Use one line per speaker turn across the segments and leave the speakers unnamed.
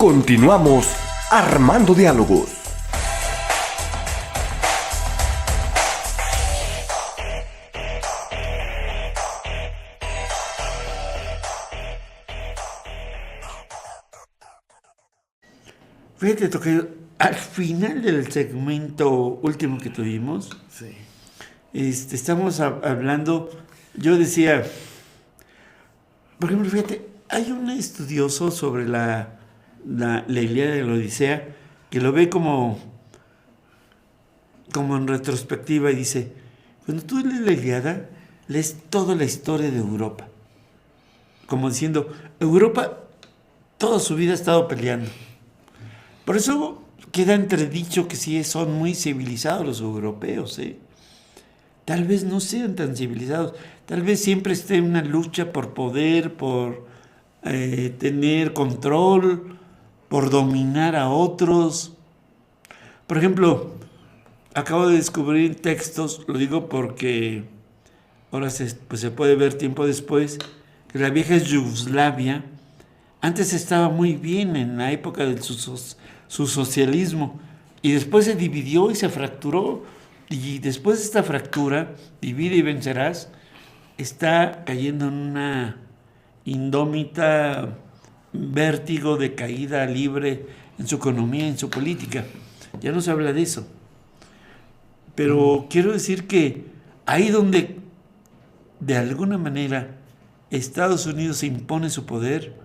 Continuamos armando diálogos.
Fíjate, Tocayo, al final del segmento último que tuvimos,
Sí.
estamos hablando, yo decía, por ejemplo, fíjate, hay un estudioso sobre la Ilíada y la Odisea que lo ve como en retrospectiva y dice, cuando tú lees la Ilíada, lees toda la historia de Europa. Como diciendo, Europa toda su vida ha estado peleando. Por eso queda entredicho que sí son muy civilizados los europeos, ¿eh? Tal vez no sean tan civilizados, tal vez siempre esté una lucha por poder, por tener control, por dominar a otros. Por ejemplo, acabo de descubrir textos, lo digo porque ahora se puede ver tiempo después, que la vieja Yugoslavia antes estaba muy bien en la época de su socialismo y después se dividió y se fracturó, y después de esta fractura, divide y vencerás, está cayendo en una indómita vértigo de caída libre en su economía, en su política. Ya no se habla de eso. Pero quiero decir que ahí donde de alguna manera Estados Unidos impone su poder,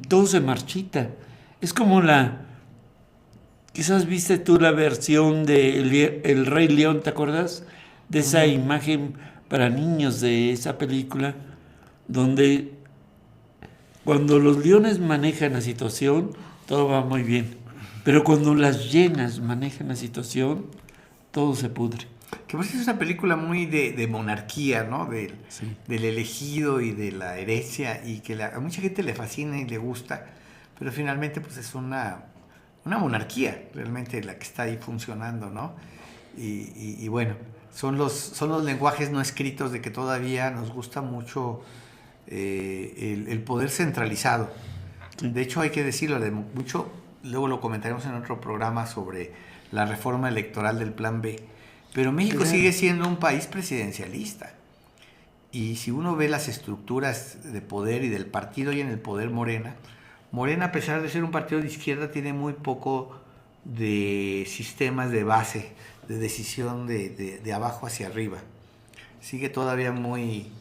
todo se marchita. Es como quizás viste tú la versión de El Rey León, ¿te acuerdas? De esa imagen para niños de esa película, donde cuando los leones manejan la situación, todo va muy bien. Pero cuando las hienas manejan la situación, todo se pudre.
Que pues es una película muy de monarquía, ¿no?
Sí.
Del elegido y de la herencia, y que a mucha gente le fascina y le gusta, pero finalmente pues es una monarquía realmente la que está ahí funcionando, ¿no? Y bueno, son los lenguajes no escritos de que todavía nos gusta mucho el poder centralizado.
Sí.
De hecho, hay que decirlo mucho, luego lo comentaremos en otro programa sobre la reforma electoral del Plan B. Pero México sigue siendo un país presidencialista. Y si uno ve las estructuras de poder y del partido y en el poder Morena, a pesar de ser un partido de izquierda, tiene muy poco de sistemas de base, de decisión de abajo hacia arriba. Sigue todavía muy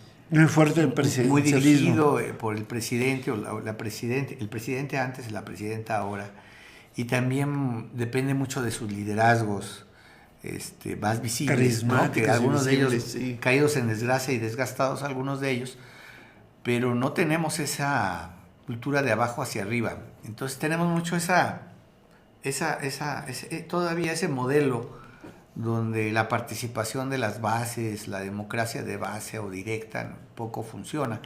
fuerte el presidencialismo.
Muy dirigido por el presidente o la presidente, el presidente antes y la presidenta ahora. Y también depende mucho de sus liderazgos más visibles, ¿no? Que algunos de ellos sí, caídos en desgracia y desgastados, algunos de ellos, pero no tenemos esa cultura de abajo hacia arriba. Entonces tenemos mucho todavía ese modelo donde la participación de las bases, la democracia de base o directa poco funciona.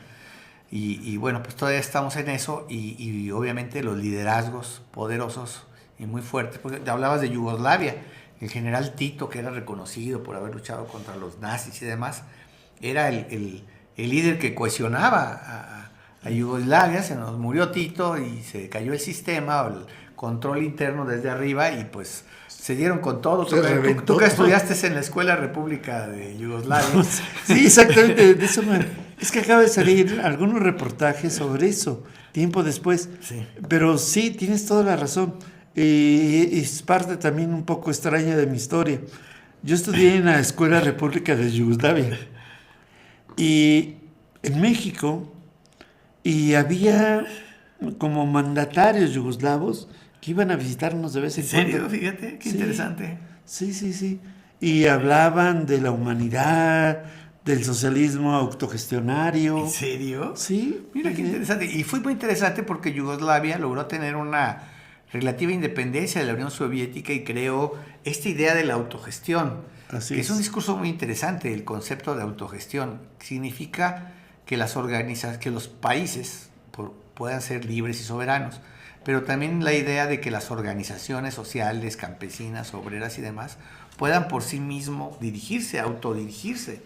Y bueno, pues todavía estamos en eso, y obviamente los liderazgos poderosos y muy fuertes, porque hablabas de Yugoslavia, el general Tito, que era reconocido por haber luchado contra los nazis y demás, era el líder que cohesionaba a Yugoslavia. Se nos murió Tito y se cayó el sistema, o el control interno desde arriba, y pues se dieron con todo. Tú que estudiaste en la Escuela República de Yugoslavia.
Sí, exactamente. De eso es que acaba de salir algunos reportajes sobre eso, tiempo después.
Sí.
Pero sí, tienes toda la razón. Es parte también un poco extraña de mi historia. Yo estudié en la Escuela República de Yugoslavia y en México, y había como mandatarios yugoslavos que iban a visitarnos de vez en cuando.
¿En serio? Fíjate, qué interesante.
Sí. Y hablaban de la humanidad, del socialismo autogestionario.
¿En serio?
Sí.
Mira qué interesante. Y fue muy interesante porque Yugoslavia logró tener una relativa independencia de la Unión Soviética y creó esta idea de la autogestión.
Así
que es un discurso muy interesante, el concepto de autogestión. Significa que que los países puedan ser libres y soberanos, pero también la idea de que las organizaciones sociales, campesinas, obreras y demás puedan por sí mismos autodirigirse.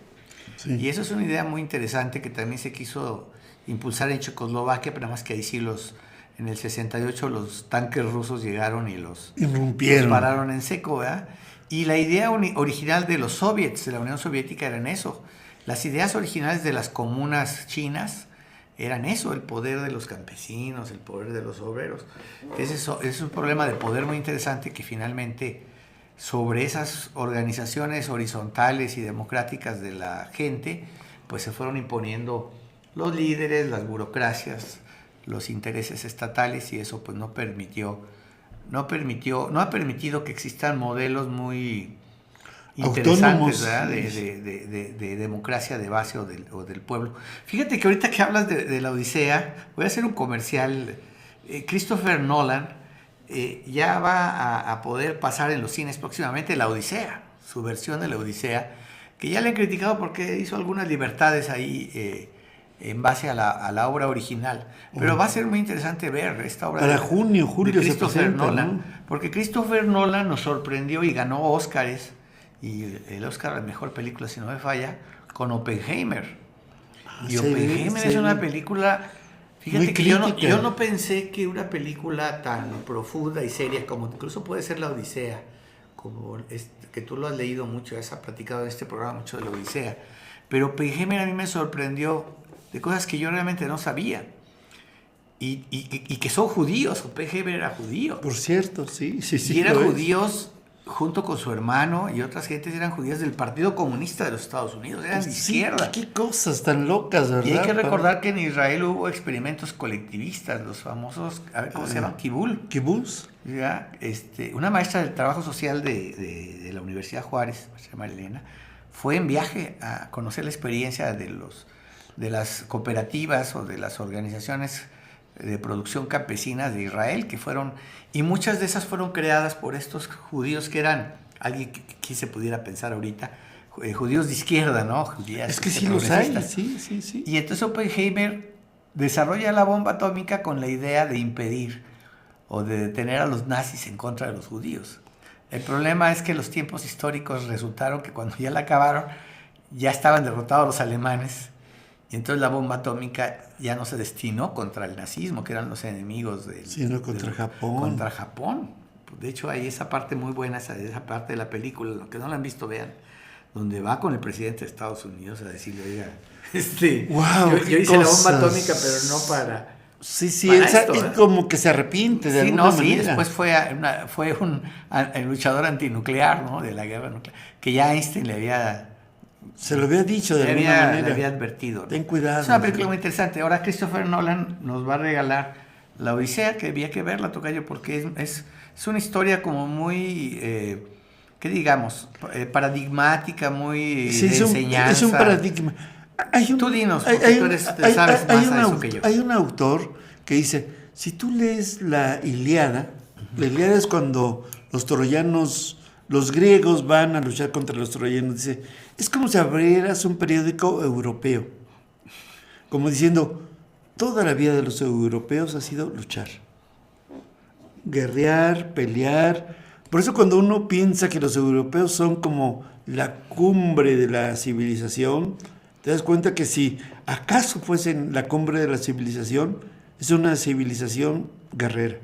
Sí. Y eso es una idea muy interesante que también se quiso impulsar en Checoslovaquia, pero más que ahí sí en el 68 los tanques rusos llegaron y los
Irrumpieron.
pararon en seco, ¿verdad? Y la idea original de los soviets, de la Unión Soviética, eran eso. Las ideas originales de las comunas chinas eran eso, el poder de los campesinos, el poder de los obreros. Es un problema de poder muy interesante que finalmente sobre esas organizaciones horizontales y democráticas de la gente, pues se fueron imponiendo los líderes, las burocracias, los intereses estatales, y eso pues no ha permitido que existan modelos muy interesantes, ¿verdad? De democracia de base o del pueblo. Fíjate que ahorita que hablas de la Odisea, voy a hacer un comercial. Christopher Nolan ya va a poder pasar en los cines próximamente la Odisea, su versión de la Odisea, que ya le han criticado porque hizo algunas libertades ahí en base a la obra original. Pero va a ser muy interesante ver esta obra
Para
de
julio
de Christopher
se presenta,
Nolan,
¿no?
porque Christopher Nolan nos sorprendió y ganó Óscares, y el Óscar a la mejor película, si no me falla, con Oppenheimer. Y Oppenheimer es una película, fíjate
muy
que
crítica.
yo no pensé que una película tan profunda y seria como incluso puede ser la Odisea, como que tú lo has leído mucho, has platicado en este programa mucho de la Odisea, pero Oppenheimer a mí me sorprendió de cosas que yo realmente no sabía. Y que son judíos. Oppenheimer era judío.
Por cierto, sí.
Y eran
lo es.
judíos junto con su hermano, y otras gentes eran judías del Partido Comunista de los Estados Unidos, eran de izquierda.
Qué cosas tan locas, ¿verdad?
Y hay que recordar que en Israel hubo experimentos colectivistas, los famosos, a ver cómo se llaman,
¿Kibutz?
¿ya? Una maestra del trabajo social de la Universidad Juárez, se llama Elena, fue en viaje a conocer la experiencia de las cooperativas o de las organizaciones de producción campesinas de Israel, y muchas de esas fueron creadas por estos judíos que eran, alguien que se pudiera pensar ahorita, judíos de izquierda, ¿no? Judías,
Es que sí los hay, sí.
Y entonces Oppenheimer desarrolla la bomba atómica con la idea de impedir o de detener a los nazis en contra de los judíos. El problema es que los tiempos históricos resultaron que cuando ya la acabaron, ya estaban derrotados los alemanes, y entonces la bomba atómica ya no se destinó contra el nazismo, que eran los enemigos
sino contra Japón.
Contra Japón. De hecho, hay esa parte muy buena, esa parte de la película, los que no la han visto, vean, donde va con el presidente de Estados Unidos a decirle, oiga,
wow,
yo hice la bomba atómica, pero no para...
Sí,
para
él
esto,
como que se arrepiente de alguna manera.
Después fue un luchador antinuclear, ¿no? De la guerra nuclear, que ya Einstein
se lo había dicho de alguna manera.
Le había advertido, ¿no?
Ten cuidado.
Es una película muy interesante. Ahora Christopher Nolan nos va a regalar La Odisea, que había que verla, tocayo, porque es una historia como muy, ¿qué digamos? Paradigmática, muy de enseñanza.
Es un paradigma.
Tú dinos, porque tú sabes más a eso que yo.
Hay un autor que dice, si tú lees la Ilíada es cuando los troyanos, los griegos van a luchar contra los troyanos, dice, es como si abrieras un periódico europeo, como diciendo, toda la vida de los europeos ha sido luchar, guerrear, pelear. Por eso cuando uno piensa que los europeos son como la cumbre de la civilización, te das cuenta que si acaso fuesen la cumbre de la civilización, es una civilización guerrera,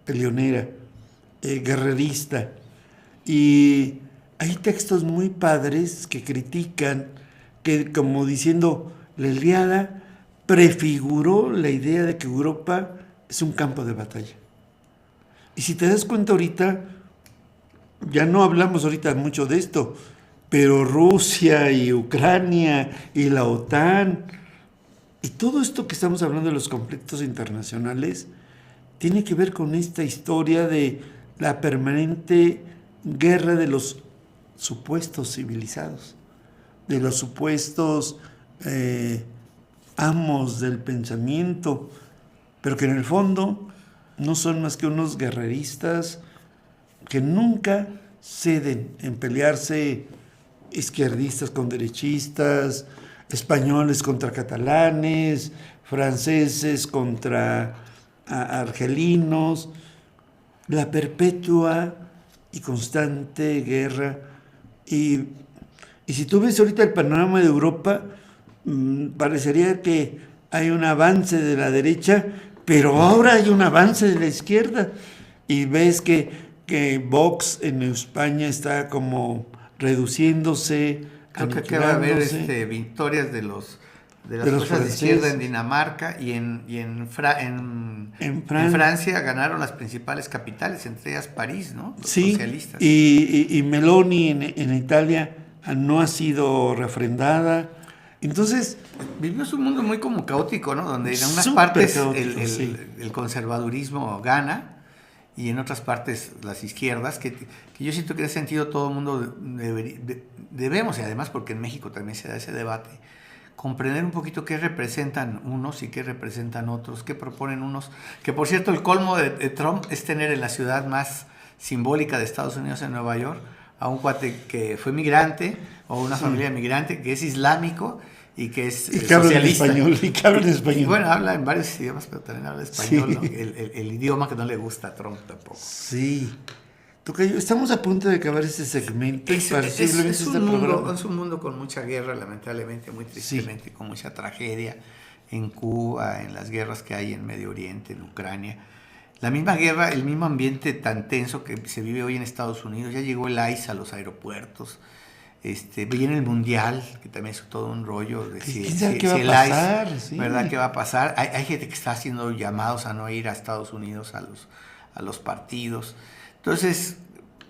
peleonera, guerrerista. Y hay textos muy padres que critican, que como diciendo, la Ilíada prefiguró la idea de que Europa es un campo de batalla. Y si te das cuenta ahorita, ya no hablamos ahorita mucho de esto, pero Rusia y Ucrania y la OTAN y todo esto que estamos hablando de los conflictos internacionales tiene que ver con esta historia de la permanente guerra de los supuestos civilizados, de los supuestos amos del pensamiento, pero que en el fondo no son más que unos guerreristas que nunca ceden en pelearse, izquierdistas con derechistas, españoles contra catalanes, franceses contra argelinos, la perpetua y constante guerra. Y si tú ves ahorita el panorama de Europa, parecería que hay un avance de la derecha, Pero ahora hay un avance de la izquierda y ves que Vox en España está como reduciéndose,
Creo que va a haber
aniquilándose.
victorias de las
los
fuerzas de izquierda
franceses.
en Dinamarca y en Francia ganaron las principales capitales, entre ellas París, ¿no? Los
Sí,
socialistas.
y Meloni en Italia no ha sido refrendada. Entonces,
Vivimos un mundo muy como caótico, ¿no? Donde en unas
Súper
partes
caótico, sí.
el conservadurismo gana y en otras partes las izquierdas, que yo siento que en ese sentido todo el mundo debemos, y además porque en México también se da ese debate, comprender un poquito qué representan unos y qué representan otros, qué proponen unos. Que por cierto, el colmo de Trump es tener en la ciudad más simbólica de Estados Unidos, en Nueva York, a un cuate que fue migrante o una familia migrante que es islámico y que es
y que habla en
socialista.
español, y que habla en español.
Y bueno, habla en varios idiomas, pero también habla español,
Sí.
¿no? El idioma que no le gusta a Trump tampoco.
Sí. Tocayo, estamos a punto de acabar este segmento y posiblemente
Es
este
un mundo,
programa.
es un mundo con mucha guerra, lamentablemente, muy tristemente, con mucha tragedia en Cuba, en las guerras que hay en Medio Oriente, en Ucrania. La misma guerra, el mismo ambiente tan tenso que se vive hoy en Estados Unidos. Ya llegó el ICE a los aeropuertos. Viene el Mundial, que también es todo un rollo de
¿Quién sabe qué va a pasar? Sí.
¿verdad? ¿Qué va a pasar? Hay gente que está haciendo llamados a no ir a Estados Unidos a los partidos. Entonces,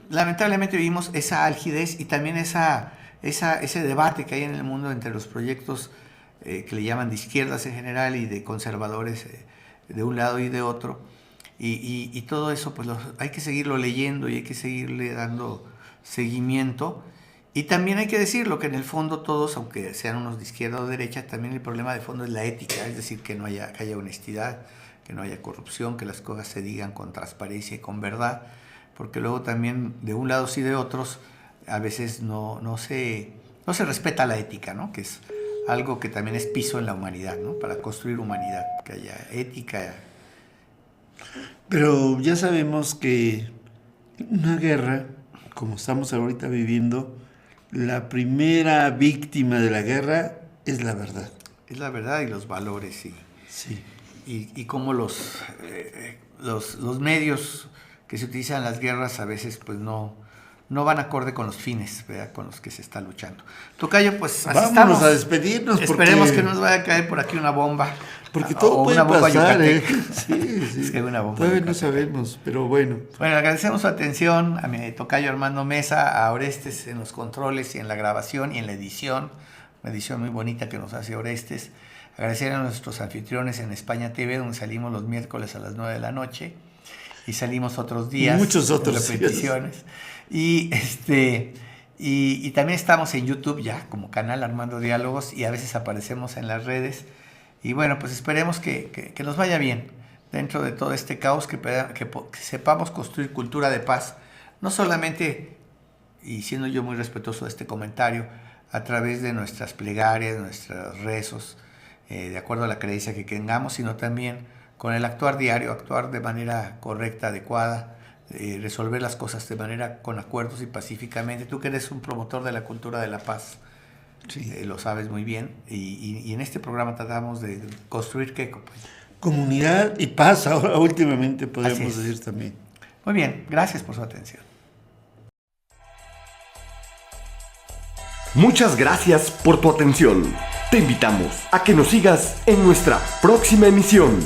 lamentablemente vivimos esa algidez y también ese debate que hay en el mundo entre los proyectos que le llaman de izquierdas en general y de conservadores de un lado y de otro. Y todo eso pues hay que seguirlo leyendo y hay que seguirle dando seguimiento. Y también hay que decirlo que en el fondo todos, aunque sean unos de izquierda o derecha, también el problema de fondo es la ética, es decir, que haya honestidad, que no haya corrupción, que las cosas se digan con transparencia y con verdad, porque luego también de un lado y de otros a veces no se respeta la ética, ¿no? Que es algo que también es piso en la humanidad, ¿no? Para construir humanidad, que haya ética.
Pero ya sabemos que una guerra, como estamos ahorita viviendo, la primera víctima de la guerra es la verdad.
Es la verdad y los valores, sí.
Sí.
Y cómo los medios que se utilizan en las guerras a veces pues no van acorde con los fines, ¿verdad? Con los que se está luchando. Tocayo, pues así
Vámonos
estamos.
a despedirnos.
Esperemos que no nos vaya a caer por aquí una bomba.
Porque todo
o
puede
una bomba
pasar,
yucateca.
Sí.
Es que hay una bomba
Todavía no
yucateca.
sabemos, pero bueno.
Bueno, agradecemos su atención a mi tocayo Armando Mesa, a Orestes en los controles y en la grabación y en la edición. Una edición muy bonita que nos hace Orestes. Agradecer a nuestros anfitriones en España TV, donde salimos los miércoles a las 9 de la noche. Y salimos otros días.
Muchos otros
repeticiones. Y también estamos en YouTube ya, como canal Armando Diálogos, y a veces aparecemos en las redes. Y bueno, pues esperemos que nos vaya bien dentro de todo este caos, que sepamos construir cultura de paz, no solamente, y siendo yo muy respetuoso de este comentario, a través de nuestras plegarias, nuestros rezos, de acuerdo a la creencia que tengamos, sino también con el actuar diario, actuar de manera correcta, adecuada, resolver las cosas de manera con acuerdos y pacíficamente. Tú que eres un promotor de la cultura de la paz,
Sí.
lo sabes muy bien, y en este programa tratamos de construir ¿qué? Pues,
Comunidad y paz, ahora últimamente
Así
podríamos
es.
decir también.
muy bien, gracias por su atención.
Muchas gracias por tu atención. Te invitamos a que nos sigas en nuestra próxima emisión.